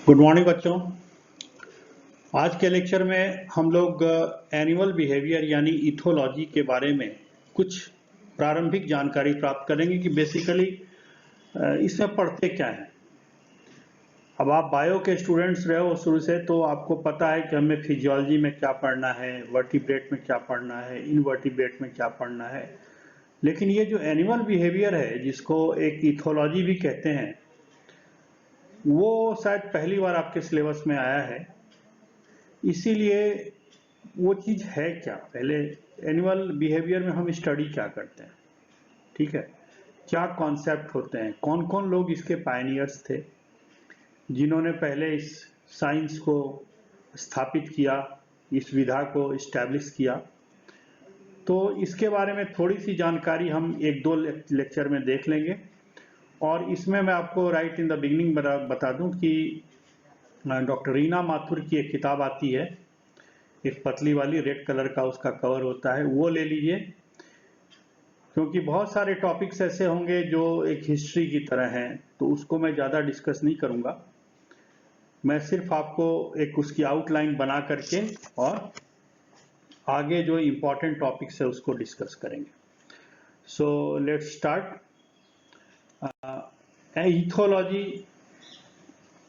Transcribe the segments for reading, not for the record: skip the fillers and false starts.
Good morning बच्चों। आज के लेक्चर में हम लोग एनिमल बिहेवियर यानी इथोलॉजी के बारे में कुछ प्रारंभिक जानकारी प्राप्त करेंगे कि बेसिकली इसमें पढ़ते क्या हैं। अब आप बायो के स्टूडेंट्स रहे हो शुरू से, तो आपको पता है कि हमें फिजियोलॉजी में क्या पढ़ना है, वर्टिब्रेट में क्या पढ़ना है, इनवर्टिब्रेट में क्या पढ़ना है। लेकिन ये जो एनिमल बिहेवियर है, जिसको एक इथोलॉजी भी कहते हैं, वो शायद पहली बार आपके सिलेबस में आया है। इसीलिए वो चीज़ है क्या, पहले एनिमल बिहेवियर में हम स्टडी क्या करते हैं, ठीक है, क्या कॉन्सेप्ट होते हैं, कौन कौन लोग इसके पायनियर्स थे जिन्होंने पहले इस साइंस को स्थापित किया, इस विधा को इस्टेब्लिश किया। तो इसके बारे में थोड़ी सी जानकारी हम एक दो लेक्चर में देख लेंगे। और इसमें मैं आपको राइट इन द बिगिनिंग बता दूं कि डॉक्टर रीना माथुर की एक किताब आती है, एक पतली वाली रेड कलर का उसका कवर होता है, वो ले लीजिए, क्योंकि बहुत सारे टॉपिक्स ऐसे होंगे जो एक हिस्ट्री की तरह हैं, तो उसको मैं ज़्यादा डिस्कस नहीं करूँगा। मैं सिर्फ आपको एक उसकी आउटलाइन बना करके और आगे जो इम्पोर्टेंट टॉपिक्स है उसको डिस्कस करेंगे। So let's start. Ethology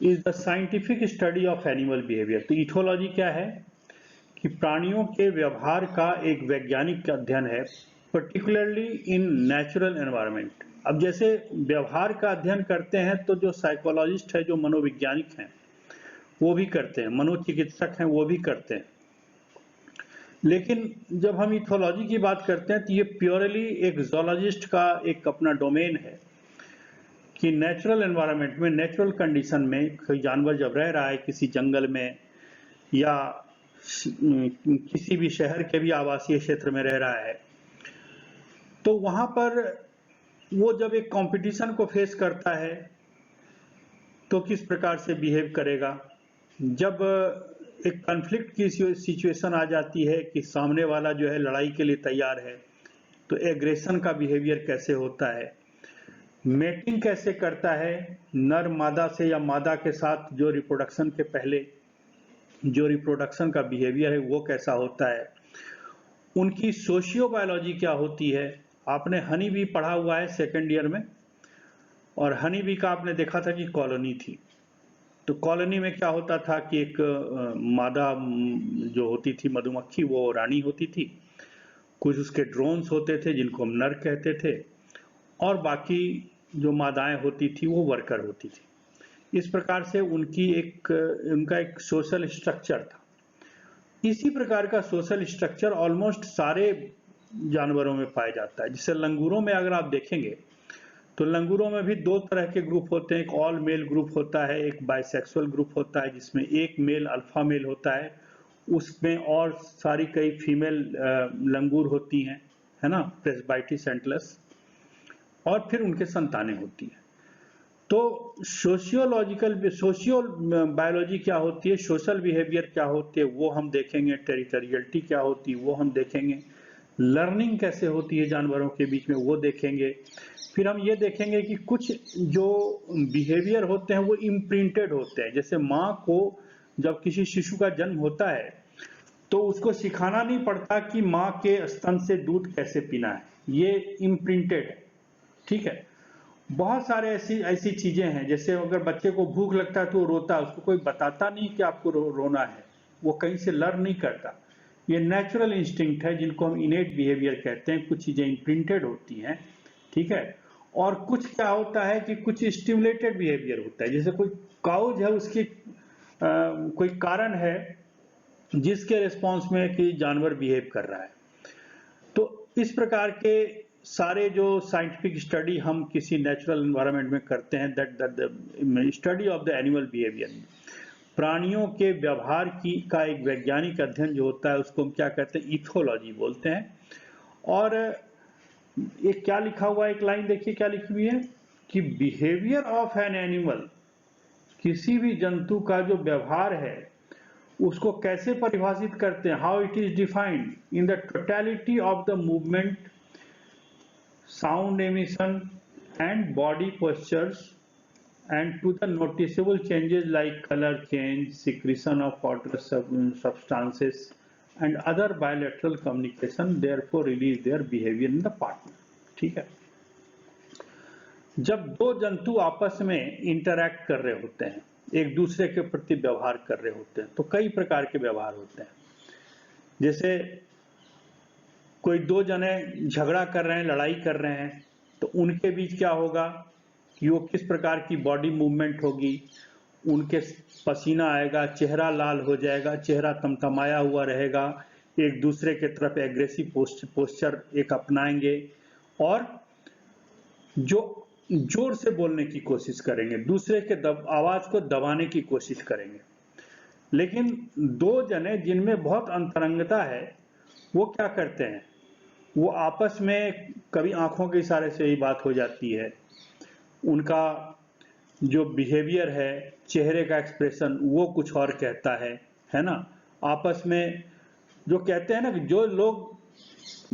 is the scientific study of animal behaviour. तो इथोलॉजी क्या है कि प्राणियों के व्यवहार का एक वैज्ञानिक अध्ययन है, पर्टिकुलरली इन नेचुरल एनवायरनमेंट। अब जैसे व्यवहार का अध्ययन करते हैं तो जो साइकोलॉजिस्ट है, जो मनोवैज्ञानिक हैं, वो भी करते हैं, मनोचिकित्सक हैं, वो भी करते हैं। लेकिन जब हम इथोलॉजी की बात करते हैं तो ये प्योरली एक जोलॉजिस्ट का एक अपना डोमेन है कि नेचुरल एनवायरनमेंट में, नेचुरल कंडीशन में कोई जानवर जब रह रहा है किसी जंगल में या किसी भी शहर के भी आवासीय क्षेत्र में रह रहा है, तो वहां पर वो जब एक कंपटीशन को फेस करता है तो किस प्रकार से बिहेव करेगा। जब एक कॉन्फ्लिक्ट की सिचुएशन आ जाती है कि सामने वाला जो है लड़ाई के लिए तैयार है, तो एग्रेशन का बिहेवियर कैसे होता है, मेटिंग कैसे करता है नर मादा से या मादा के साथ, जो रिप्रोडक्शन के पहले जो रिप्रोडक्शन का बिहेवियर है वो कैसा होता है, उनकी सोशियो बायोलॉजी क्या होती है। आपने हनी बी पढ़ा हुआ है सेकेंड ईयर में, और हनी बी का आपने देखा था कि कॉलोनी थी। तो कॉलोनी में क्या होता था कि एक मादा जो होती थी मधुमक्खी, वो रानी होती थी, कुछ उसके ड्रोन्स होते थे जिनको हम नर कहते थे, और बाकी जो मादाएं होती थी वो वर्कर होती थी। इस प्रकार से उनका एक सोशल स्ट्रक्चर था। इसी प्रकार का सोशल स्ट्रक्चर ऑलमोस्ट सारे जानवरों में पाया जाता है। जैसे लंगूरों में अगर आप देखेंगे तो लंगूरों में भी दो तरह के ग्रुप होते हैं, एक ऑल मेल ग्रुप होता है, एक बाइसेक्सुअल ग्रुप होता है जिसमें एक मेल अल्फा मेल होता है, उसमें और सारी कई फीमेल लंगूर होती हैं, है ना, प्रेस्बाइटिस एंटलस, और फिर उनके संतानें होती हैं। तो सोशियो बायोलॉजी क्या होती है, सोशल बिहेवियर क्या होती है वो हम देखेंगे, टेरिटोरियलिटी क्या होती है वो हम देखेंगे, लर्निंग कैसे होती है जानवरों के बीच में वो देखेंगे। फिर हम ये देखेंगे कि कुछ जो बिहेवियर होते हैं वो इम्प्रिंटेड होते हैं। जैसे माँ को जब किसी शिशु का जन्म होता है तो उसको सिखाना नहीं पड़ता कि माँ के स्तन से दूध कैसे पीना है, ये इम्प्रिंटेड है, ठीक है। बहुत सारे ऐसी चीजें हैं, जैसे अगर बच्चे को भूख लगता है तो वो रोता है, उसको कोई बताता नहीं कि आपको रोना है, वो कहीं से लर्न नहीं करता। ये नेचुरल इंस्टिंक्ट है जिनको हम इनेट बिहेवियर कहते हैं। कुछ चीजें इम्प्रिंटेड होती हैं, ठीक है। और कुछ क्या होता है कि कुछ स्टिमुलेटेड बिहेवियर होता है। जैसे कोई काउज है, उसकी कोई कारण है जिसके रिस्पॉन्स में कि जानवर बिहेव कर रहा है। तो इस प्रकार के सारे जो साइंटिफिक स्टडी हम किसी नेचुरल एनवायरनमेंट में करते हैं, that study of the animal behaviour, प्राणियों के व्यवहार का एक वैज्ञानिक अध्ययन जो होता है उसको हम क्या कहते हैं, इथोलॉजी बोलते हैं। और एक क्या लिखा हुआ है, एक लाइन देखिए क्या लिखी हुई है कि बिहेवियर ऑफ एन एनिमल, किसी भी जंतु का जो व्यवहार है उसको कैसे परिभाषित करते हैं, how it is defined in the totality of the movement, sound emission and body postures and to the noticeable changes like color change, secretion of water substances and other bilateral communication therefore release their behavior in the partner. ठीक है, जब दो जंतु आपस में interact कर रहे होते हैं, एक दूसरे के प्रति व्यवहार कर रहे होते हैं, तो कई प्रकार के व्यवहार होते हैं। जैसे कोई दो जने झगड़ा कर रहे हैं, लड़ाई कर रहे हैं, तो उनके बीच क्या होगा कि वो किस प्रकार की बॉडी मूवमेंट होगी, उनके पसीना आएगा, चेहरा लाल हो जाएगा, चेहरा तमतमाया हुआ रहेगा, एक दूसरे के तरफ एग्रेसिव पोस्चर एक अपनाएंगे और जो जोर से बोलने की कोशिश करेंगे, दूसरे के आवाज को दबाने की कोशिश करेंगे। लेकिन दो जने जिनमें बहुत अंतरंगता है वो क्या करते हैं, वो आपस में कभी आंखों के इशारे से ही बात हो जाती है, उनका जो बिहेवियर है, चेहरे का एक्सप्रेशन वो कुछ और कहता है ना। आपस में जो कहते हैं ना कि जो लोग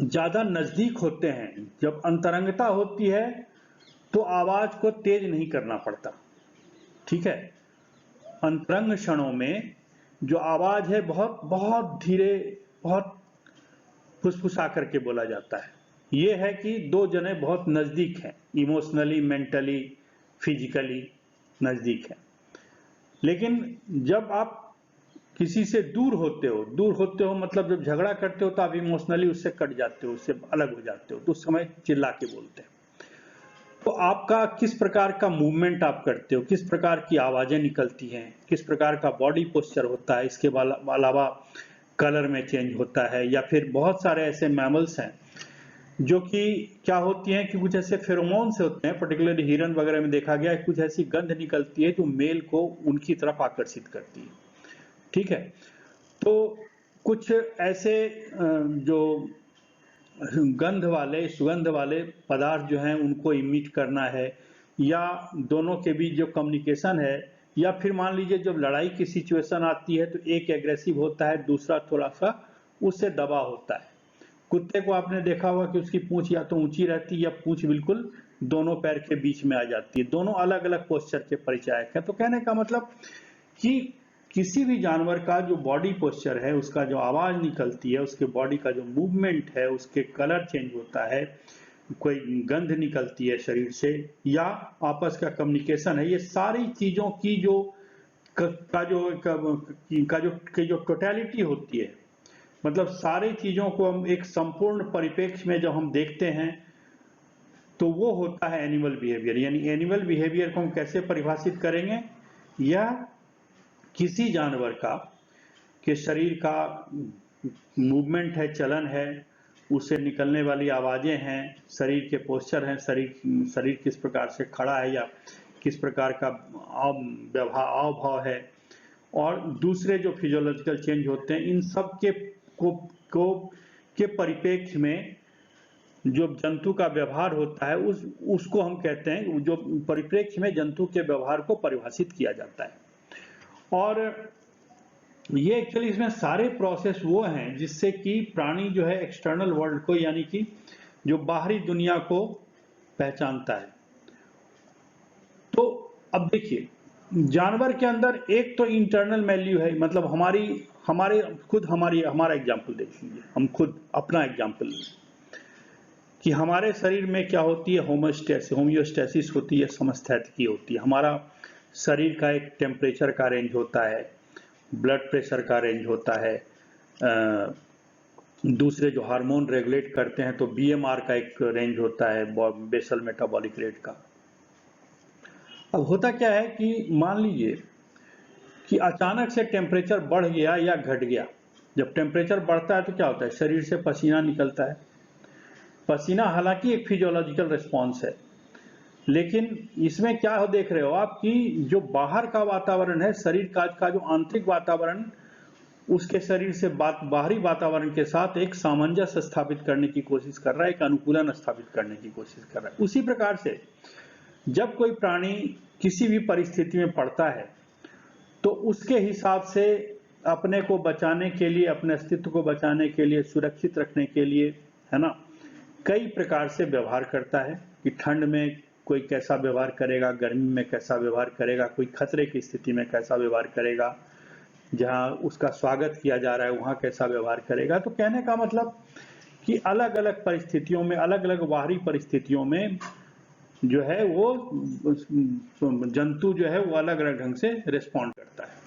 ज्यादा नजदीक होते हैं, जब अंतरंगता होती है तो आवाज को तेज नहीं करना पड़ता, ठीक है। अंतरंग क्षणों में जो आवाज है बहुत बहुत धीरे, बहुत फुसफुसा करके बोला जाता है। ये है कि दो जने बहुत नजदीक हैं, इमोशनली, मेंटली, फिजिकली नजदीक हैं। लेकिन जब आप किसी से दूर होते हो मतलब जब झगड़ा करते हो तो आप इमोशनली उससे कट जाते हो, उससे अलग हो जाते हो, तो उस समय चिल्ला के बोलते हैं। तो आपका किस प्रकार का मूवमेंट आप करते हो, किस प्रकार की आवाजें निकलती हैं, किस प्रकार का बॉडी पोस्चर होता है, इसके अलावा कलर में चेंज होता है, या फिर बहुत सारे ऐसे मैमल्स हैं जो कि क्या होती हैं कि कुछ ऐसे फेरोमोन्स होते हैं, पर्टिकुलरली हिरन वगैरह में देखा गया है, कुछ ऐसी गंध निकलती है जो मेल को उनकी तरफ आकर्षित करती है, ठीक है। तो कुछ ऐसे जो गंध वाले, सुगंध वाले पदार्थ जो हैं उनको इमिट करना है, या दोनों के बीच जो कम्युनिकेशन है, या फिर मान लीजिए जब लड़ाई की सिचुएशन आती है तो एक एग्रेसिव होता है, दूसरा थोड़ा सा उससे दबा होता है। कुत्ते को आपने देखा होगा कि उसकी पूंछ या तो ऊंची रहती है या पूंछ बिल्कुल दोनों पैर के बीच में आ जाती है, दोनों अलग अलग पोस्चर के परिचायक है। तो कहने का मतलब कि किसी भी जानवर का जो बॉडी पोस्चर है, उसका जो आवाज निकलती है, उसके बॉडी का जो मूवमेंट है, उसके कलर चेंज होता है, कोई गंध निकलती है शरीर से, या आपस का कम्युनिकेशन है, ये सारी चीजों की जो टोटलिटी होती है, मतलब सारी चीजों को हम एक संपूर्ण परिप्रेक्ष्य में जब हम देखते हैं तो वो होता है एनिमल बिहेवियर। यानी एनिमल बिहेवियर को हम कैसे परिभाषित करेंगे, या किसी जानवर का के शरीर का मूवमेंट है, चलन है, उससे निकलने वाली आवाजें हैं, शरीर के पोस्चर हैं, शरीर किस प्रकार से खड़ा है या किस प्रकार का हाव भाव है, और दूसरे जो फिजियोलॉजिकल चेंज होते हैं, इन सब के परिप्रेक्ष्य में जो जंतु का व्यवहार होता है उसको हम कहते हैं, जो परिप्रेक्ष्य में जंतु के व्यवहार को परिभाषित किया जाता है। और ये एक्चुअली इसमें सारे प्रोसेस वो हैं जिससे कि प्राणी जो है एक्सटर्नल वर्ल्ड को, यानी कि जो बाहरी दुनिया को पहचानता है। तो अब देखिए, जानवर के अंदर एक तो इंटरनल वैल्यू है, मतलब हमारा एग्जाम्पल देख लीजिए, हम खुद अपना एग्जाम्पल लें कि हमारे शरीर में क्या होती है, होमियोस्टेसिस होती है, समस्थैतिकी होती है। हमारा शरीर का एक टेम्परेचर का रेंज होता है, ब्लड प्रेशर का रेंज होता है, दूसरे जो हार्मोन रेगुलेट करते हैं तो बीएमआर का एक रेंज होता है, बेसल मेटाबॉलिक रेट का। अब होता क्या है कि मान लीजिए कि अचानक से टेम्परेचर बढ़ गया या घट गया। जब टेम्परेचर बढ़ता है तो क्या होता है, शरीर से पसीना निकलता है। पसीना हालांकि एक फिजियोलॉजिकल रिस्पॉन्स है, लेकिन इसमें क्या देख रहे हो आप कि जो बाहर का वातावरण है, शरीर का जो आंतरिक वातावरण, उसके शरीर से बाहरी वातावरण के साथ एक सामंजस्य स्थापित करने की कोशिश कर रहा है, एक अनुकूलन स्थापित करने की कोशिश कर रहा है। उसी प्रकार से जब कोई प्राणी किसी भी परिस्थिति में पड़ता है तो उसके हिसाब से अपने को बचाने के लिए, अपने अस्तित्व को बचाने के लिए, सुरक्षित रखने के लिए, है ना, कई प्रकार से व्यवहार करता है। कि ठंड में कोई कैसा व्यवहार करेगा, गर्मी में कैसा व्यवहार करेगा, कोई खतरे की स्थिति में कैसा व्यवहार करेगा, जहाँ उसका स्वागत किया जा रहा है वहाँ कैसा व्यवहार करेगा। तो कहने का मतलब कि अलग अलग परिस्थितियों में, अलग अलग बाहरी परिस्थितियों में जो है वो जंतु जो है वो अलग अलग ढंग से रिस्पॉन्ड करता है।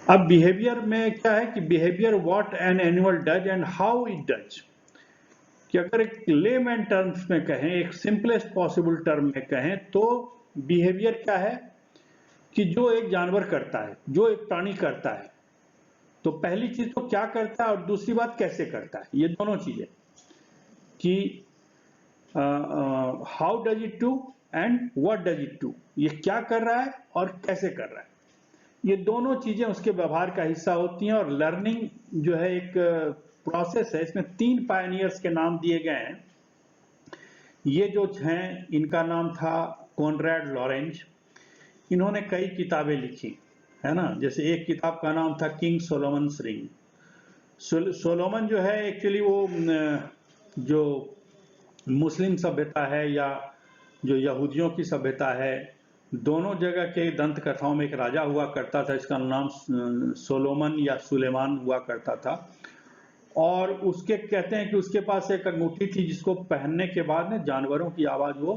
अब बिहेवियर में क्या है कि behaviour what an animal does and how it does, कि अगर एक लेमैन टर्म्स में कहें, एक सिंपलेस्ट पॉसिबल टर्म में कहें, तो बिहेवियर क्या है कि जो एक जानवर करता है, जो एक प्राणी करता है, तो पहली चीज तो क्या करता है और दूसरी बात कैसे करता है। ये दोनों चीजें कि how does it do and what does it do, ये क्या कर रहा है और कैसे कर रहा है, ये दोनों चीजें उसके व्यवहार का हिस्सा होती हैं। और लर्निंग जो है एक प्रोसेस है, इसमें 3 पायनियर्स के नाम दिए गए हैं। ये जो हैं इनका नाम था कॉनरेड लॉरेंज। इन्होंने कई किताबें लिखी है ना, जैसे एक किताब का नाम था किंग सोलोमन्स रिंग। सोलोमन जो है एक्चुअली वो जो मुस्लिम सभ्यता है या जो यहूदियों की सभ्यता है, दोनों जगह के दंत कथाओं में एक राजा हुआ करता था, इसका नाम सोलोमन या सुलेमान हुआ करता था। और उसके कहते हैं कि उसके पास एक अंगूठी थी जिसको पहनने के बाद में जानवरों की आवाज वो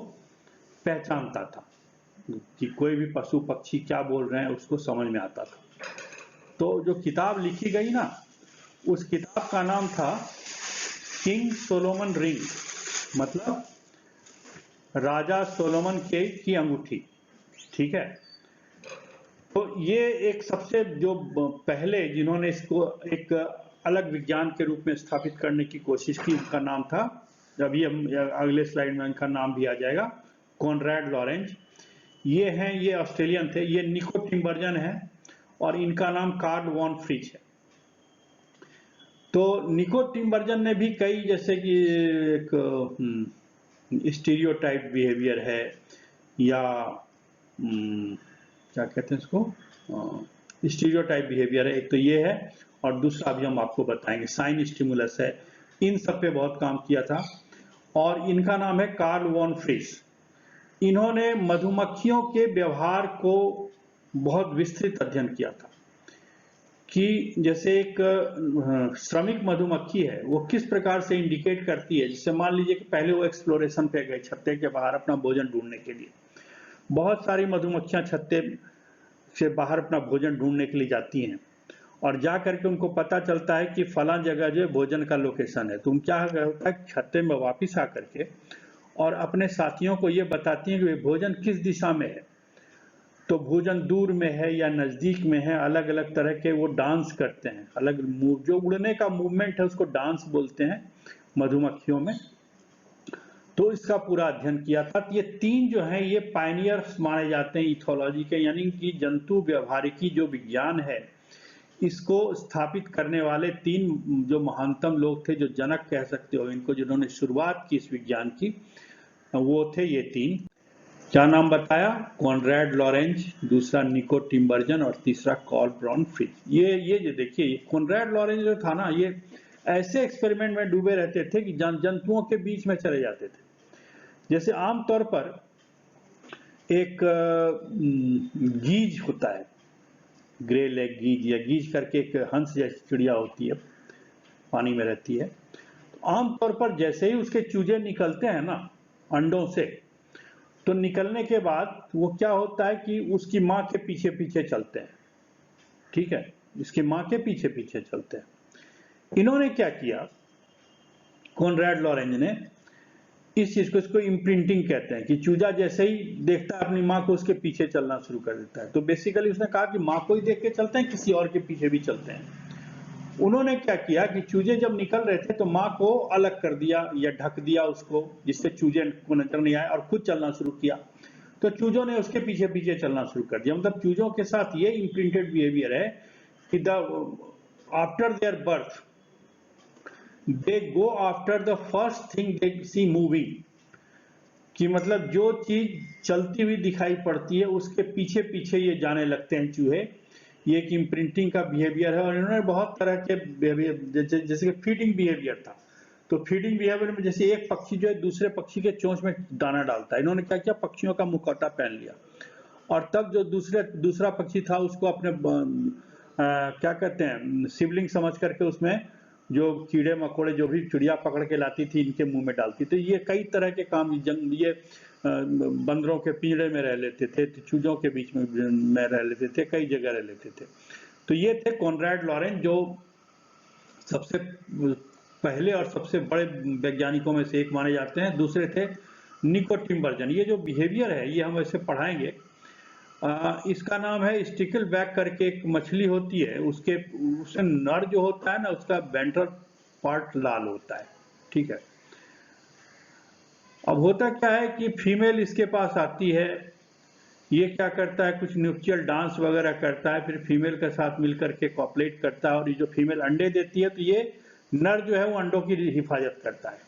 पहचानता था, कि कोई भी पशु पक्षी क्या बोल रहे हैं उसको समझ में आता था। तो जो किताब लिखी गई ना, उस किताब का नाम था किंग सोलोमन रिंग, मतलब राजा सोलोमन की अंगूठी। ठीक है, तो ये एक सबसे जो पहले जिन्होंने इसको एक अलग विज्ञान के रूप में स्थापित करने की कोशिश की, उनका नाम था, अभी हम अगले स्लाइड में इनका नाम भी आ जाएगा, कॉनरेड लॉरेंज। ये हैं, ये ऑस्ट्रेलियन थे, ये निको टिम्बर्जन है और इनका नाम कार्ल वॉन फ्रिच है। तो निको टिम्बर्जन ने भी कई, जैसे कि एक स्टीरियोटाइप बिहेवियर है या क्या कहते हैं इसको, स्टीरियोटाइप बिहेवियर है, एक तो ये है, और दूसरा अभी हम आपको बताएंगे साइन स्टिमुलस है। इन सब पे बहुत काम किया था और इनका नाम है कार्ल वॉन फ्रिश। इन्होंने मधुमक्खियों के व्यवहार को बहुत विस्तृत अध्ययन किया था कि जैसे एक श्रमिक मधुमक्खी है वो किस प्रकार से इंडिकेट करती है। जैसे मान लीजिए कि पहले वो एक्सप्लोरेशन पे गए छत्ते के बाहर अपना भोजन ढूंढने के लिए, बहुत सारी मधुमक्खियां छत्ते से बाहर अपना भोजन ढूंढने के लिए जाती हैं और जा करके उनको पता चलता है कि फलां जगह जो भोजन का लोकेशन है, तो उन क्या होता है छत्ते में वापस आ करके और अपने साथियों को ये बताती हैं कि भोजन किस दिशा में है, तो भोजन दूर में है या नजदीक में है। अलग अलग तरह के वो डांस करते हैं, अलग जो उड़ने का मूवमेंट है उसको डांस बोलते हैं मधुमक्खियों में। तो इसका पूरा अध्ययन किया था। ये 3 जो हैं ये पायनियर्स माने जाते हैं इथोलॉजी के, यानी कि जंतु व्यवहारिकी जो विज्ञान है इसको स्थापित करने वाले 3 जो महानतम लोग थे, जो जनक कह सकते हो इनको, जिन्होंने शुरुआत की इस विज्ञान की, वो थे ये 3। क्या नाम बताया? कॉनरेड लॉरेंज, दूसरा निको टिम्बर्जन और तीसरा कार्ल वॉन फ्रिच। ये जो देखिए कॉनरेड लॉरेंज जो था ना, ये ऐसे एक्सपेरिमेंट में डूबे रहते थे कि जंतुओं के बीच में चले जाते थे। जैसे आमतौर पर एक गीज होता है, ग्रे लेग गीज या गीज करके एक हंस जैसी चिड़िया होती है, पानी में रहती है। तो आमतौर पर जैसे ही उसके चूजे निकलते हैं ना अंडों से, तो निकलने के बाद वो क्या होता है कि उसकी माँ के पीछे पीछे चलते हैं। ठीक है, इसकी माँ के पीछे पीछे चलते हैं। इन्होंने क्या किया, कॉनरेड लॉरेंज ने इस चीज को, इसको इम्प्रिंटिंग कहते हैं, कि चूजा जैसे ही देखता है अपनी माँ को उसके पीछे चलना शुरू कर देता है। तो बेसिकली उसने कहा कि माँ को ही देख के चलते हैं, किसी और के पीछे भी चलते हैं। उन्होंने क्या किया कि चूजे जब निकल रहे थे तो माँ को अलग कर दिया या ढक दिया उसको, जिससे चूजे को नजर नहीं आए, और खुद चलना शुरू किया। तो चूजों ने उसके पीछे पीछे चलना शुरू कर दिया। मतलब चूजों के साथ ये इम्प्रिंटेड बिहेवियर है कि after their birth they go after the first thing they see moving, कि मतलब जो चीज चलती हुई दिखाई पड़ती है उसके पीछे पीछे ये जाने लगते हैं चूहे। ये एक इम्प्रिंटिंग का बिहेवियर है। और इन्होंने बहुत तरह के बिहेवियर, जैसे कि फीडिंग बिहेवियर था, तो फीडिंग बिहेवियर में जैसे एक पक्षी जो है दूसरे पक्षी के चोंच में दाना डालता है, इन्होंने क्या किया, पक्षियों का मुखौटा पहन लिया, और तब जो दूसरा पक्षी था उसको अपने क्या कहते हैं सिबलिंग समझ करके उसमें जो कीड़े मकोड़े जो भी चिड़िया पकड़ के लाती थी इनके मुंह में डालती। तो ये कई तरह के काम ये बंदरों के पिंजड़े में रह लेते थे, चूजों के बीच में रह लेते थे, कई जगह रह लेते थे। तो ये थे कॉनराड लॉरेंस, जो सबसे पहले और सबसे बड़े वैज्ञानिकों में से एक माने जाते हैं। दूसरे थे निको टिम्बरजन। ये जो बिहेवियर है ये हम ऐसे पढ़ाएंगे। इसका नाम है स्टिकल बैक करके एक मछली होती है, उससे नर जो होता है ना उसका वेंट्रल पार्ट लाल होता है, ठीक है। अब होता क्या है कि फीमेल इसके पास आती है, ये क्या करता है कुछ न्यूक्लियर डांस वगैरह करता है, फिर फीमेल के साथ मिलकर के कॉपलेट करता है, और ये जो फीमेल अंडे देती है तो ये नर जो है वो अंडों की हिफाजत करता है।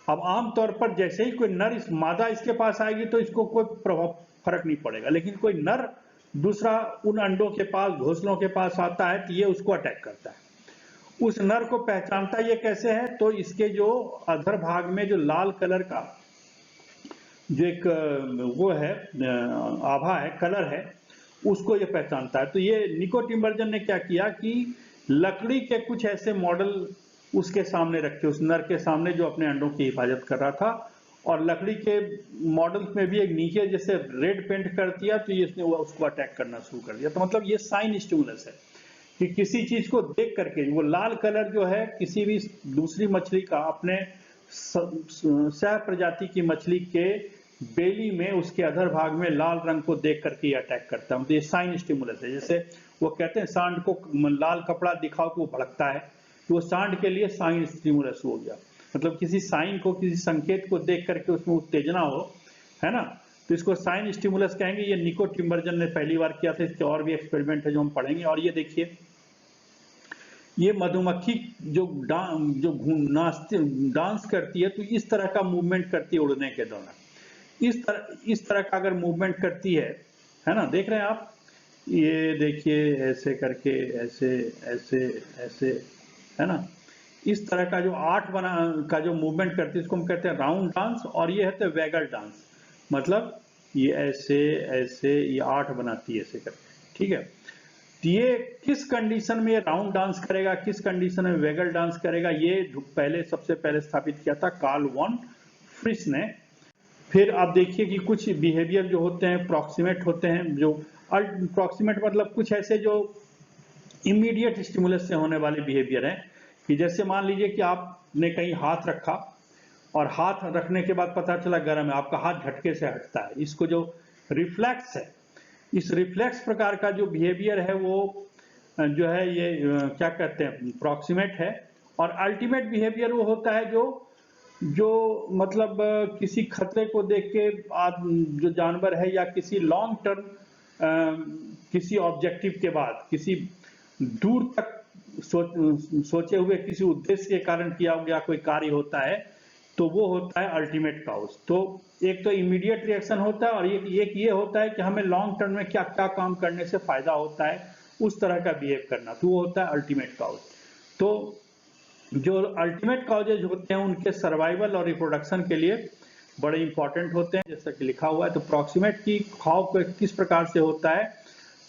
अब आमतौर पर जैसे ही कोई नर इस मादा इसके पास आएगी तो इसको कोई फर्क नहीं पड़ेगा, लेकिन कोई नर दूसरा उन अंडों के पास घोंसलों के पास आता है तो ये उसको अटैक करता है। उस नर को पहचानता ये कैसे है, तो इसके जो अधर भाग में जो लाल कलर का जो एक वो है आभा है, कलर है, उसको ये पहचानता है। तो ये निको टिम्बरजन ने क्या किया कि लकड़ी के कुछ ऐसे मॉडल उसके सामने रखे, उस नर के सामने जो अपने अंडों की हिफाजत कर रहा था, और लकड़ी के मॉडल्स में भी एक नीचे जैसे रेड पेंट कर दिया तो ये इसने उसको अटैक करना शुरू कर दिया। तो मतलब ये साइन स्टिमुलस है कि किसी चीज को देख करके वो लाल कलर जो है किसी भी दूसरी मछली का अपने सह प्रजाति की मछली के बेली में उसके अधर भाग में लाल रंग को देख करके अटैक करता है। मतलब ये साइन स्टिमुलस है। जैसे वो कहते हैं सांड को लाल कपड़ा दिखाओ तो वो भड़कता है, तो वो सांड के लिए साइन स्टिमुलस हो गया। मतलब किसी साइन को, किसी संकेत को देख करके उसमें उत्तेजना हो, है ना, तो इसको साइन स्टिमुलस कहेंगे। ये निको टिम्बरजन ने पहली बार किया था। इसके और भी एक्सपेरिमेंट है जो हम पढ़ेंगे। और ये देखिए, ये मधुमक्खी जो डांस करती है तो इस तरह का मूवमेंट करती है उड़ने के दौरान। इस तरह का अगर मूवमेंट करती है ना, देख रहे हैं आप, ये देखिए ऐसे करके, ऐसे ऐसे ऐसे, है ना, इस तरह का जो का जो मूवमेंट करती है इसको हम कहते हैं राउंड डांस, और ये है वैगल डांस। मतलब ये ऐसे ऐसे ये 8 बनाती है ऐसे करके, ठीक है। तो ये किस कंडीशन में ये राउंड डांस करेगा, किस कंडीशन में वेगल डांस करेगा, ये सबसे पहले स्थापित किया था कार्ल वॉन फ्रिस ने। फिर आप देखिए कि कुछ बिहेवियर जो होते हैं प्रॉक्सिमेट होते हैं। जो प्रॉक्सिमेट मतलब कुछ ऐसे जो इमीडिएट स्टिमुलस से होने वाले बिहेवियर हैं, कि जैसे मान लीजिए कि आपने कहीं हाथ रखा और हाथ रखने के बाद पता चला गर्म है, आपका हाथ झटके से हटता है। इसको जो रिफ्लेक्स है, इस रिफ्लेक्स प्रकार का जो बिहेवियर है वो जो है ये क्या कहते हैं प्रॉक्सिमेट है। और अल्टीमेट बिहेवियर वो होता है जो मतलब किसी खतरे को देख के जो जानवर है या किसी लॉन्ग टर्म किसी ऑब्जेक्टिव के बाद किसी दूर तक सोचे हुए किसी उद्देश्य के कारण किया गया कोई कार्य होता है, तो वो होता है अल्टीमेट काउज। तो एक तो इमीडिएट रिएक्शन होता है, और एक ये होता है कि हमें लॉन्ग टर्म में क्या क्या काम करने से फायदा होता है, उस तरह का बिहेव करना, तो वो होता है अल्टीमेट काउज। तो जो अल्टीमेट काउजेज होते हैं उनके सर्वाइवल और रिप्रोडक्शन के लिए बड़े इंपॉर्टेंट होते हैं, जैसा कि लिखा हुआ है। तो प्रॉक्सिमेट की खाव किस प्रकार से होता है,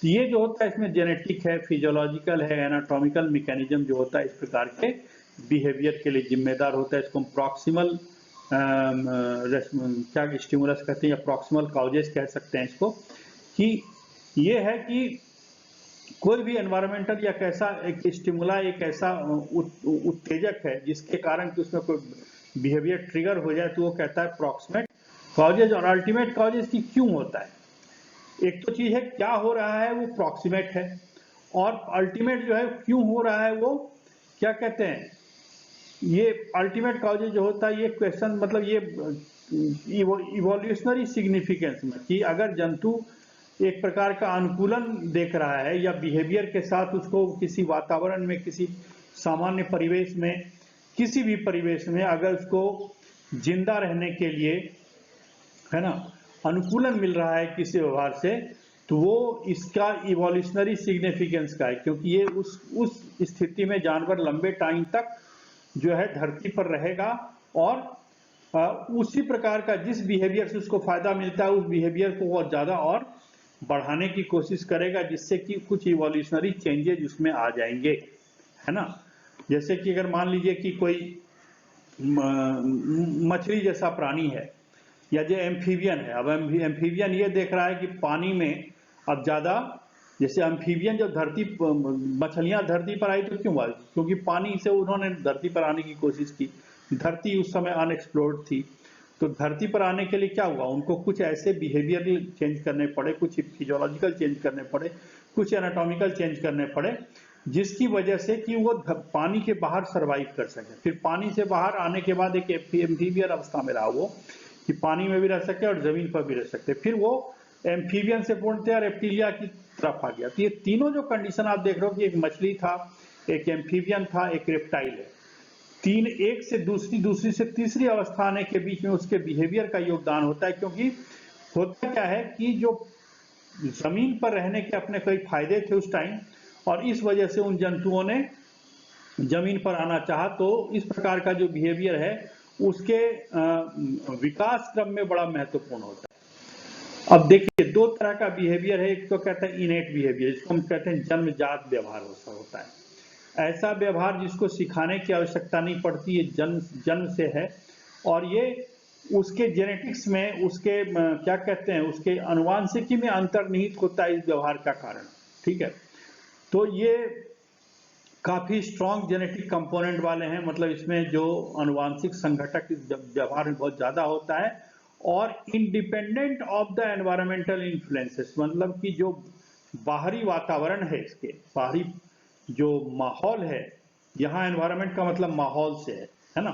तो ये जो होता है इसमें जेनेटिक है, फिजियोलॉजिकल है, एनाटॉमिकल मैकेनिज्म जो होता है इस प्रकार के बिहेवियर के लिए जिम्मेदार होता है। इसको हम प्रॉक्सिमल क्या स्टिमुलस कहते हैं या प्रॉक्सिमल काउजेस कह सकते हैं इसको। कि ये है कि कोई भी एनवायरमेंटल या कैसा एक स्टिमुला एक ऐसा उत्तेजक है जिसके कारण कि उसमें कोई बिहेवियर ट्रिगर हो जाए, तो वो कहता है प्रॉक्सिमेट काउजेज। और अल्टीमेट काउजेज की क्यों होता है, एक तो चीज है क्या हो रहा है वो प्रॉक्सिमेट है, और अल्टीमेट जो है क्यों हो रहा है वो क्या कहते हैं। ये अल्टीमेट काउजेज जो होता है ये क्वेश्चन मतलब ये इवोल्यूशनरी सिग्निफिकेंस में, कि अगर जंतु एक प्रकार का अनुकूलन देख रहा है या बिहेवियर के साथ उसको किसी वातावरण में, किसी सामान्य परिवेश में, किसी भी परिवेश में अगर उसको जिंदा रहने के लिए, है ना, अनुकूलन मिल रहा है किसी व्यवहार से, तो वो इसका इवोल्यूशनरी सिग्निफिकेंस का है, क्योंकि ये उस स्थिति में जानवर लंबे टाइम तक जो है धरती पर रहेगा और उसी प्रकार का जिस बिहेवियर से उसको फायदा मिलता है उस बिहेवियर को वो ज्यादा और बढ़ाने की कोशिश करेगा, जिससे कि कुछ इवोल्यूशनरी चेंजेज उसमें आ जाएंगे, है ना। जैसे कि अगर मान लीजिए कि कोई मछली जैसा प्राणी है या जो एम्फीबियन है, अब एम्फीबियन ये देख रहा है कि पानी में अब ज्यादा, जैसे एम्फीबियन जब मछलियां धरती पर आई तो क्यों आई, क्योंकि पानी से उन्होंने धरती पर आने की कोशिश की। धरती उस समय अनएक्सप्लोर्ड थी, तो धरती पर आने के लिए क्या हुआ, उनको कुछ ऐसे बिहेवियरल चेंज करने पड़े, कुछ फिजियोलॉजिकल चेंज करने पड़े, कुछ एनाटॉमिकल चेंज करने पड़े, जिसकी वजह से कि वो पानी के बाहर सरवाइव कर सके। फिर पानी से बाहर आने के बाद एक एम्फीबियन अवस्था में रहा वो, कि पानी में भी रह सके और जमीन पर भी रह सकते। फिर वो एम्फीबियन से पूर्णतया रेप्टिलिया की तरफ आ गया। तो ये तीनों जो कंडीशन आप देख रहे हो कि एक मछली था, एक एम्फीबियन था, एक रेप्टाइल है, तीन एक से दूसरी से तीसरी अवस्था आने के बीच में उसके बिहेवियर का योगदान होता है। क्योंकि होता क्या है कि जो जमीन पर रहने के अपने कई फायदे थे उस टाइम, और इस वजह से उन जंतुओं ने जमीन पर आना चाहा, तो इस प्रकार का जो बिहेवियर है उसके विकास क्रम में बड़ा महत्वपूर्ण होता है। अब देखिए दो तरह का बिहेवियर है, एक तो कहते हैं इनेट बिहेवियर, जिसको हम कहते हैं जन्मजात व्यवहार होता है। ऐसा व्यवहार जिसको सिखाने की आवश्यकता नहीं पड़ती, ये जन्म से है, और ये उसके जेनेटिक्स में, उसके क्या कहते हैं, उसके अनुवांशिकी में अंतर्निहित होता है इस व्यवहार का कारण, ठीक है। तो ये काफी स्ट्रॉन्ग जेनेटिक कंपोनेंट वाले हैं, मतलब इसमें जो अनुवांशिक संघटक इस व्यवहार में बहुत ज्यादा होता है, और independent of the environmental influences, मतलब कि जो बाहरी वातावरण है, इसके बाहरी जो माहौल है, यहाँ एनवायरमेंट का मतलब माहौल से है ना,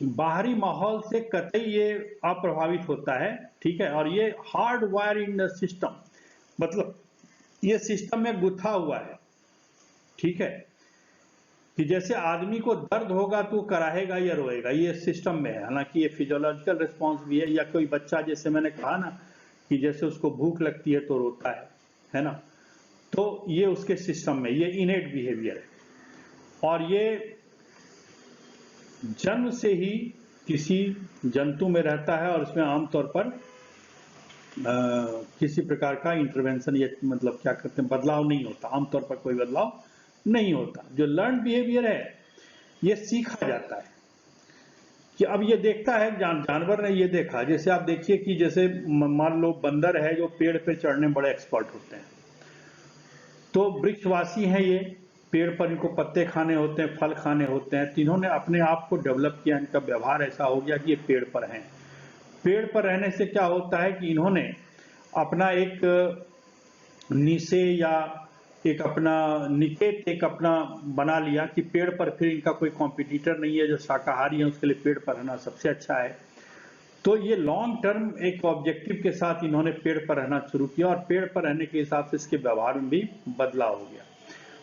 बाहरी माहौल से कतई ये अप्रभावित होता है, ठीक है। और ये hard wire in the system, मतलब ये सिस्टम में गुथा हुआ है, ठीक है, कि जैसे आदमी को दर्द होगा तो कराहेगा या रोएगा, ये सिस्टम में है। हालांकि ये फिजियोलॉजिकल रिस्पॉन्स भी है, या कोई बच्चा जैसे मैंने कहा ना कि जैसे उसको भूख लगती है तो रोता है ना, तो ये उसके सिस्टम में, ये इनेट बिहेवियर है। और ये जन्म से ही किसी जंतु में रहता है, और इसमें आमतौर पर किसी प्रकार का इंटरवेंशन या मतलब क्या कहते हैं बदलाव नहीं होता, आमतौर पर कोई बदलाव नहीं होता। जो लर्न बिहेवियर है ये सीखा जाता है, कि अब ये देखता है, जानवर ने ये देखा, जैसे आप देखिए कि जैसे मान लो बंदर है जो पेड़ पे चढ़ने में बड़े एक्सपर्ट होते हैं, तो वृक्षवासी हैं ये, पेड़ पर इनको पत्ते खाने होते हैं, फल खाने होते हैं, तो इन्होंने अपने आप को डेवलप किया, इनका व्यवहार ऐसा हो गया कि ये पेड़ पर हैं। पेड़ पर रहने से क्या होता है कि इन्होंने अपना एक नीचे या एक अपना निकेत एक अपना बना लिया, कि पेड़ पर फिर इनका कोई कॉम्पिटिटर नहीं है, जो शाकाहारी है उसके लिए पेड़ पर रहना सबसे अच्छा है। तो ये लॉन्ग टर्म एक ऑब्जेक्टिव के साथ इन्होंने पेड़ पर रहना शुरू किया, और पेड़ पर रहने के हिसाब से इसके व्यवहार में भी बदलाव हो गया।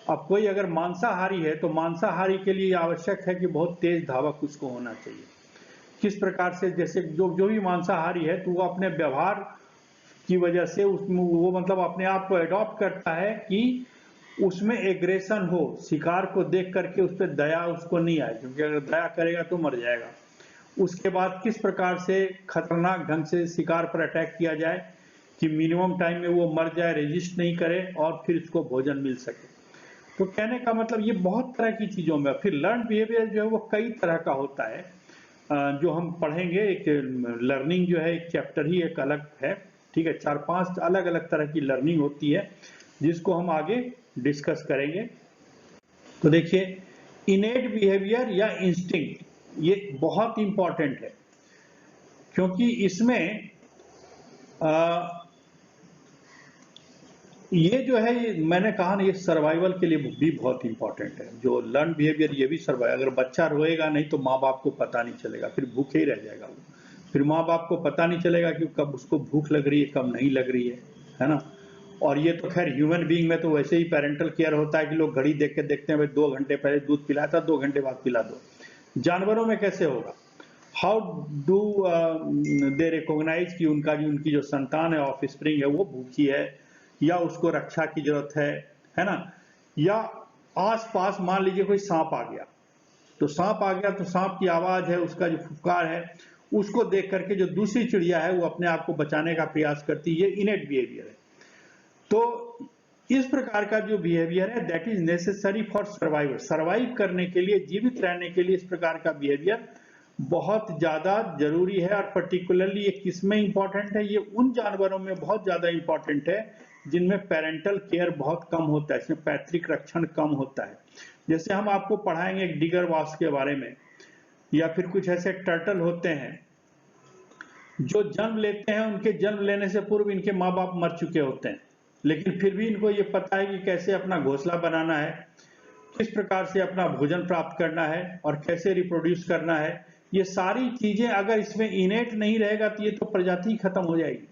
अब कोई अगर मांसाहारी है तो मांसाहारी के लिए आवश्यक है कि बहुत तेज धावक उसको होना चाहिए। किस प्रकार से, जैसे जो भी मांसाहारी है तो वो अपने व्यवहार की वजह से उसमें वो मतलब अपने आप को एडॉप्ट करता है कि उसमें एग्रेशन हो, शिकार को देख करके उस पर दया उसको नहीं आए, क्योंकि अगर दया करेगा तो मर जाएगा। उसके बाद किस प्रकार से खतरनाक ढंग से शिकार पर अटैक किया जाए कि मिनिमम टाइम में वो मर जाए, रेजिस्ट नहीं करे, और फिर उसको भोजन मिल सके। तो कहने का मतलब ये बहुत तरह की चीजों में। फिर लर्न बिहेवियर जो है वो कई तरह का होता है, जो हम पढ़ेंगे। एक लर्निंग जो है एक चैप्टर ही एक अलग है, ठीक है। 4-5 अलग अलग तरह की लर्निंग होती है, जिसको हम आगे डिस्कस करेंगे। तो देखिए इनेट बिहेवियर या इंस्टिंक्ट, ये बहुत इंपॉर्टेंट है, क्योंकि इसमें ये जो है, ये मैंने कहा ना, ये सर्वाइवल के लिए भी बहुत इंपॉर्टेंट है। जो लर्न बिहेवियर ये भी सर्वाइवल, अगर बच्चा रोएगा नहीं तो माँ बाप को पता नहीं चलेगा, फिर भूखे ही रह जाएगा वो, फिर माँ बाप को पता नहीं चलेगा कि कब उसको भूख लग रही है कब नहीं लग रही है ना। और ये तो खैर ह्यूमन बीइंग में तो वैसे ही पेरेंटल केयर होता है कि लोग घड़ी देख के देखते हैं, भाई 2 घंटे पहले दूध पिलाया था, 2 घंटे बाद पिला दो। जानवरों में कैसे होगा? हाउ डू दे रिकॉग्नाइज कि उनकी जो संतान है, ऑफ स्प्रिंग है, वो भूखी है या उसको रक्षा की जरूरत है ना, या आसपास मान लीजिए कोई सांप आ गया, तो सांप आ गया तो सांप की आवाज है, उसका जो फुफकार है, उसको देख करके जो दूसरी चिड़िया है वो अपने आप को बचाने का प्रयास करती है। ये इनेट बिहेवियर है। तो इस प्रकार का जो बिहेवियर है that is necessary for survival, survive करने के लिए, जीवित रहने के लिए इस प्रकार का बिहेवियर बहुत ज्यादा जरूरी है। और पर्टिकुलरली ये किसमें इंपॉर्टेंट है? ये उन जानवरों में बहुत ज्यादा इंपॉर्टेंट है जिनमें पेरेंटल केयर बहुत कम होता है, इसमें पैतृक रक्षण कम होता है। जैसे हम आपको पढ़ाएंगे डिगर वॉस के बारे में, या फिर कुछ ऐसे टर्टल होते हैं जो जन्म लेते हैं, उनके जन्म लेने से पूर्व इनके माँ बाप मर चुके होते हैं, लेकिन फिर भी इनको ये पता है कि कैसे अपना घोंसला बनाना है, किस प्रकार से अपना भोजन प्राप्त करना है और कैसे रिप्रोड्यूस करना है। ये सारी चीजें अगर इसमें इनेट नहीं रहेगा तो ये तो प्रजाति खत्म हो जाएगी।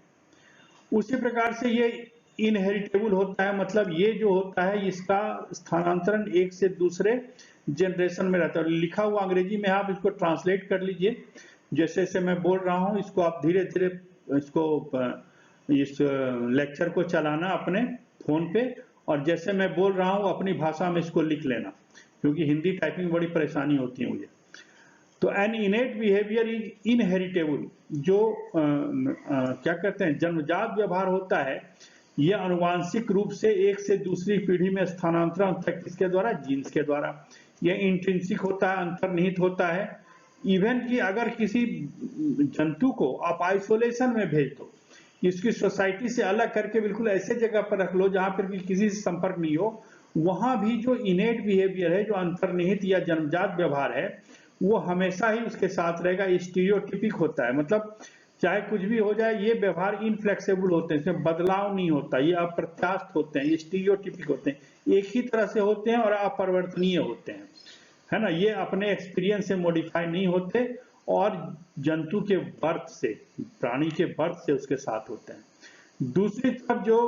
उसी प्रकार से ये इनहेरिटेबल होता है, मतलब ये जो होता है इसका स्थानांतरण एक से दूसरे जनरेशन में रहता है। लिखा हुआ अंग्रेजी में आप इसको ट्रांसलेट कर लीजिए, जैसे जैसे मैं बोल रहा हूँ इसको आप धीरे धीरे इसको इस लेक्चर को चलाना अपने फोन पे, और जैसे मैं बोल रहा हूँ अपनी भाषा में इसको लिख लेना, क्योंकि हिंदी टाइपिंग बड़ी परेशानी होती है मुझे। तो एन इनेट बिहेवियर इज इनहेरिटेबल, जो क्या कहते हैं जन्मजात व्यवहार होता है, ये अनुवांशिक रूप से एक से दूसरी पीढ़ी में स्थानांतरण तक किसके द्वारा? जीन्स के द्वारा। यह इंट्रिंसिक होता है, अंतर्निहित होता है। इवन कि अगर किसी जंतु को आप आइसोलेशन में भेज दो, इसकी सोसाइटी से अलग करके बिल्कुल ऐसे जगह पर रख लो जहां पर किसी से संपर्क नहीं हो, वहां भी जो इनेट बिहेवियर है, जो अंतर्निहित या जन्मजात व्यवहार है, वो हमेशा ही उसके साथ रहेगा। स्टीरियोटिपिक होता है, मतलब चाहे कुछ भी हो जाए ये व्यवहार इनफ्लेक्सिबल होते हैं, इसमें बदलाव नहीं होता, ये अप्रत्यास्थ होते हैं, ये स्टीरियोटिपिक होते हैं, एक ही तरह से होते हैं और अपरिवर्तनीय होते हैं, है ना। ये अपने एक्सपीरियंस से मॉडिफाई नहीं होते और जंतु के बर्थ से, प्राणी के बर्थ से उसके साथ होते हैं। दूसरी तरफ जो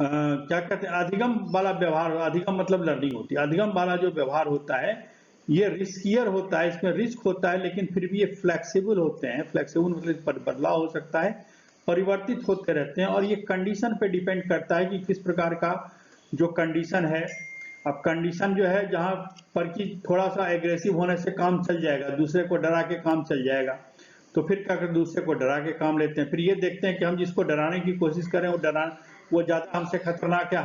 क्या कहते हैं अधिगम वाला व्यवहार, अधिगम मतलब लर्निंग होती है, अधिगम वाला जो व्यवहार होता है ये रिस्कियर होता है, इसमें रिस्क होता है, लेकिन फिर भी ये फ्लेक्सिबल होते हैं। फ्लेक्सिबल मतलब बदलाव हो सकता है, परिवर्तित होते रहते हैं, और ये कंडीशन पे डिपेंड करता है कि किस प्रकार का जो कंडीशन है। अब कंडीशन जो है जहां पर कि थोड़ा सा एग्रेसिव होने से काम चल जाएगा, दूसरे को डरा के काम चल जाएगा, तो फिर क्या करते, दूसरे को डरा के काम लेते हैं। फिर ये देखते हैं कि हम जिसको डराने की कोशिश करें वो ज्यादा हमसे खतरनाक है,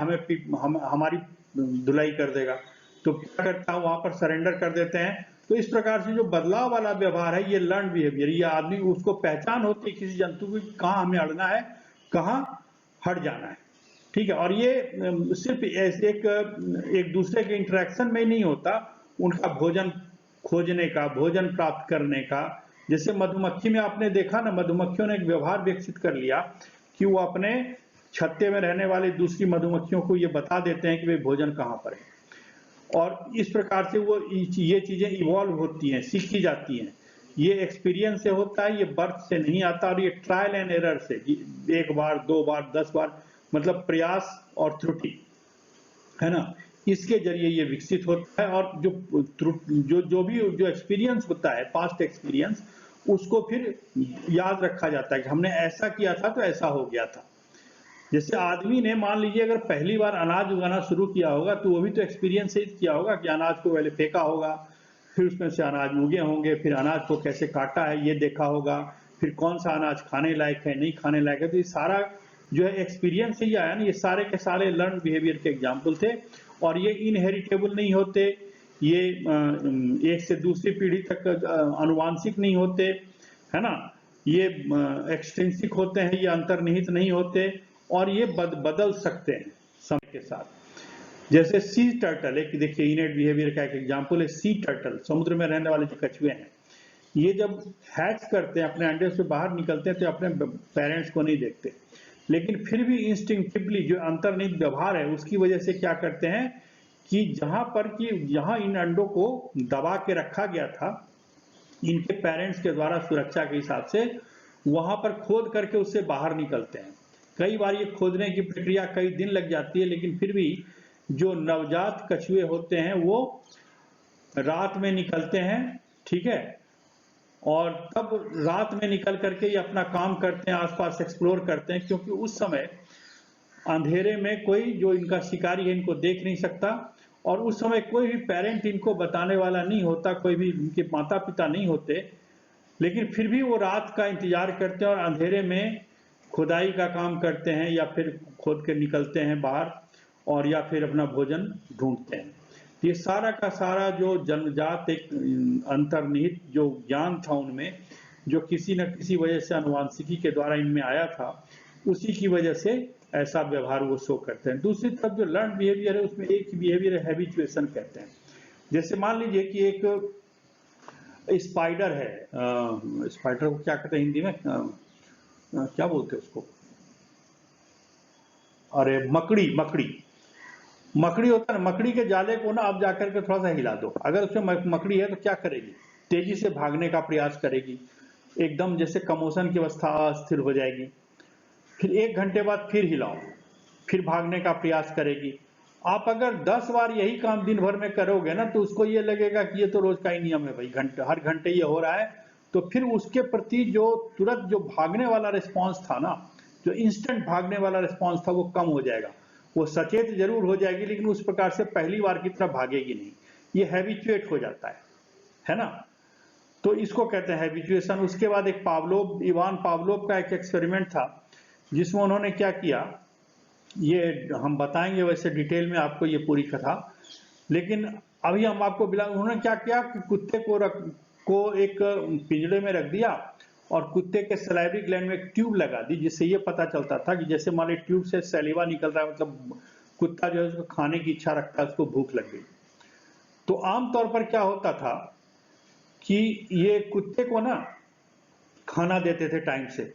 हमारी धुलाई कर देगा, तो क्या करता है वहां पर सरेंडर कर देते हैं। तो इस प्रकार से जो बदलाव वाला व्यवहार है ये लर्न बिहेवियर, ये आदमी उसको पहचान होती है किसी जंतु की, कहाँ हमें अड़ना है, कहाँ हट जाना है, ठीक है। और ये सिर्फ एक दूसरे के इंटरेक्शन में ही नहीं होता, उनका भोजन खोजने का, भोजन प्राप्त करने का। जैसे मधुमक्खी में आपने देखा ना, मधुमक्खियों ने एक व्यवहार विकसित कर लिया कि वो अपने छत्ते में रहने वाली दूसरी मधुमक्खियों को ये बता देते हैं कि वे भोजन कहाँ पर है, और इस प्रकार से वो ये चीजें इवॉल्व होती हैं, सीखी जाती हैं। ये एक्सपीरियंस से होता है, ये बर्थ से नहीं आता, और ये ट्रायल एंड एरर से, एक बार, दो बार, 10 बार, मतलब प्रयास और त्रुटि, है ना, इसके जरिए ये विकसित होता है। और जो भी जो एक्सपीरियंस होता है, पास्ट एक्सपीरियंस, उसको फिर याद रखा जाता है कि हमने ऐसा किया था तो ऐसा हो गया था। जैसे आदमी ने मान लीजिए अगर पहली बार अनाज उगाना शुरू किया होगा तो वो भी तो एक्सपीरियंस से किया होगा कि अनाज को पहले फेंका होगा, फिर उसमें से अनाज उगे होंगे, फिर अनाज को कैसे काटा है ये देखा होगा, फिर कौन सा अनाज खाने लायक है, नहीं खाने लायक है। तो ये सारा जो है एक्सपीरियंस से ही आया ना, ये सारे के सारे लर्न बिहेवियर के एग्जाम्पल थे, और ये इनहेरिटेबल नहीं होते, ये एक से दूसरी पीढ़ी तक अनुवांशिक नहीं होते, है ना, ये एक्सट्रिंसिक होते हैं, ये अंतर्निहित नहीं होते, और ये बदल सकते हैं समय के साथ। जैसे सी टर्टल, एक देखिए इनेट बिहेवियर का एक एग्जांपल है सी टर्टल, समुद्र में रहने वाले जो कछुए हैं, ये जब हैच करते हैं, अपने अंडे से बाहर निकलते हैं, तो अपने पेरेंट्स को नहीं देखते, लेकिन फिर भी इंस्टिंक्टिवली जो अंतर्निहित व्यवहार है उसकी वजह से क्या करते हैं कि जहां इन अंडों को दबा के रखा गया था इनके पेरेंट्स के द्वारा सुरक्षा के हिसाब से, वहां पर खोद करके उससे बाहर निकलते हैं। कई बार ये खोदने की प्रक्रिया कई दिन लग जाती है, लेकिन फिर भी जो नवजात कछुए होते हैं वो रात में निकलते हैं, ठीक है, और तब रात में निकल करके ये अपना काम करते हैं, आसपास एक्सप्लोर करते हैं, क्योंकि उस समय अंधेरे में कोई जो इनका शिकारी है इनको देख नहीं सकता, और उस समय कोई भी पेरेंट इनको बताने वाला नहीं होता, कोई भी उनके माता पिता नहीं होते, लेकिन फिर भी वो रात का इंतजार करते हैं और अंधेरे में खुदाई का काम करते हैं या फिर खोद के निकलते हैं बाहर और या फिर अपना भोजन ढूंढते हैं। ये सारा का सारा जो जन्मजात एक अंतर्निहित जो ज्ञान था उनमें, जो किसी न किसी वजह से आनुवांशिकी के द्वारा इनमें आया था, उसी की वजह से ऐसा व्यवहार वो शो करते हैं। दूसरी तरफ जो लर्न बिहेवियर है, उसमें एक बिहेवियर हैबिचुएशन कहते हैं। जैसे मान लीजिए कि एक स्पाइडर है, स्पाइडर को क्या कहते हैं हिंदी में, क्या बोलते हैं उसको, अरे मकड़ी, मकड़ी होता है ना, मकड़ी के जाले को ना आप जाकर के थोड़ा सा हिला दो, अगर उसमें मकड़ी है तो क्या करेगी, तेजी से भागने का प्रयास करेगी, एकदम जैसे कमोशन की अवस्था अस्थिर हो जाएगी। फिर 1 घंटे बाद फिर हिलाओ, फिर भागने का प्रयास करेगी। आप अगर 10 बार यही काम दिन भर में करोगे ना, तो उसको ये लगेगा कि ये तो रोज का ही नियम है भाई, हर घंटे ये हो रहा है। तो फिर उसके प्रति जो तुरंत जो भागने वाला रिस्पॉन्स था ना, जो इंस्टेंट भागने वाला रिस्पॉन्स था, वो कम हो जाएगा। वो सचेत जरूर हो जाएगी, लेकिन उस प्रकार से पहली बार की तरह भागेगी नहीं। ये हैबिचुएट हो जाता है ना। तो इसको कहते हैं हैबिचुएशन। उसके बाद एक इवान पावलोव का एक एक्सपेरिमेंट था, जिसमें उन्होंने क्या किया, ये हम बताएंगे वैसे डिटेल में आपको ये पूरी कथा, लेकिन अभी हम आपको उन्होंने क्या किया कि कुत्ते को एक पिंजड़े में रख दिया और कुत्ते के सलाइवरी ग्लैंड में एक ट्यूब लगा दी, जिससे ये पता चलता था कि जैसे मान लीजिए ट्यूब से सलीवा निकल रहा है, मतलब कुत्ता जो है उसको खाने की इच्छा रखता है, उसको भूख लग गई। तो आमतौर पर क्या होता था कि ये कुत्ते को ना खाना देते थे टाइम से,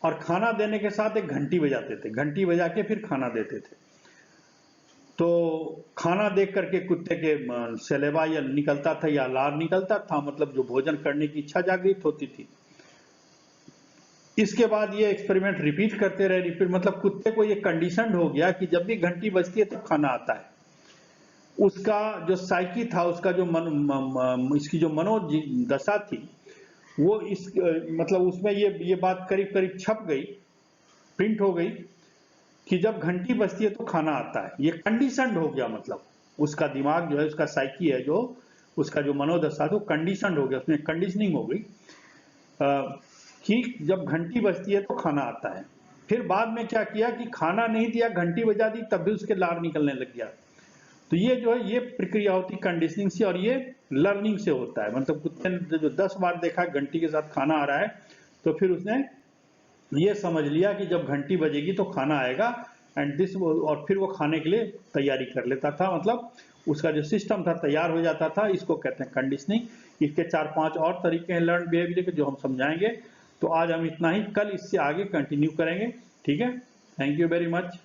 और खाना देने के साथ एक घंटी बजाते थे, घंटी बजा के फिर खाना देते थे। तो खाना देख करके कुत्ते के सलेवा या निकलता था या लार निकलता था, मतलब जो भोजन करने की इच्छा जागृत होती थी। इसके बाद ये एक्सपेरिमेंट रिपीट करते रहे, मतलब कुत्ते को ये कंडीशन हो गया कि जब भी घंटी बजती है तो खाना आता है। उसका जो साइकी था, उसका जो इसकी जो मनोदशा थी, वो मतलब उसमें ये बात करीब करीब छप गई, प्रिंट हो गई कि जब घंटी बजती है तो खाना आता है। ये कंडीशनड हो गया, मतलब उसका दिमाग जो है, उसका साइकी है, जो उसका जो मनोदशा था, वो कंडीशनड हो गया, उसमें कंडीशनिंग हो गई कि जब घंटी बजती है तो खाना आता है। फिर बाद में क्या किया कि खाना नहीं दिया, घंटी बजा दी, तब भी उसके लार निकलने लग गया। तो ये जो है, ये प्रक्रिया होती कंडीशनिंग से, और ये लर्निंग से होता है। मतलब कुत्ते ने जो 10 बार देखा घंटी के साथ खाना आ रहा है, तो फिर उसने ये समझ लिया कि जब घंटी बजेगी तो खाना आएगा, और फिर वो खाने के लिए तैयारी कर लेता था, मतलब उसका जो सिस्टम था तैयार हो जाता था। इसको कहते हैं कंडीशनिंग। इसके 4-5 और तरीके हैं लर्न बिहेवियर के, जो हम समझाएंगे। तो आज हम इतना ही, कल इससे आगे कंटिन्यू करेंगे। ठीक है, थैंक यू वेरी मच।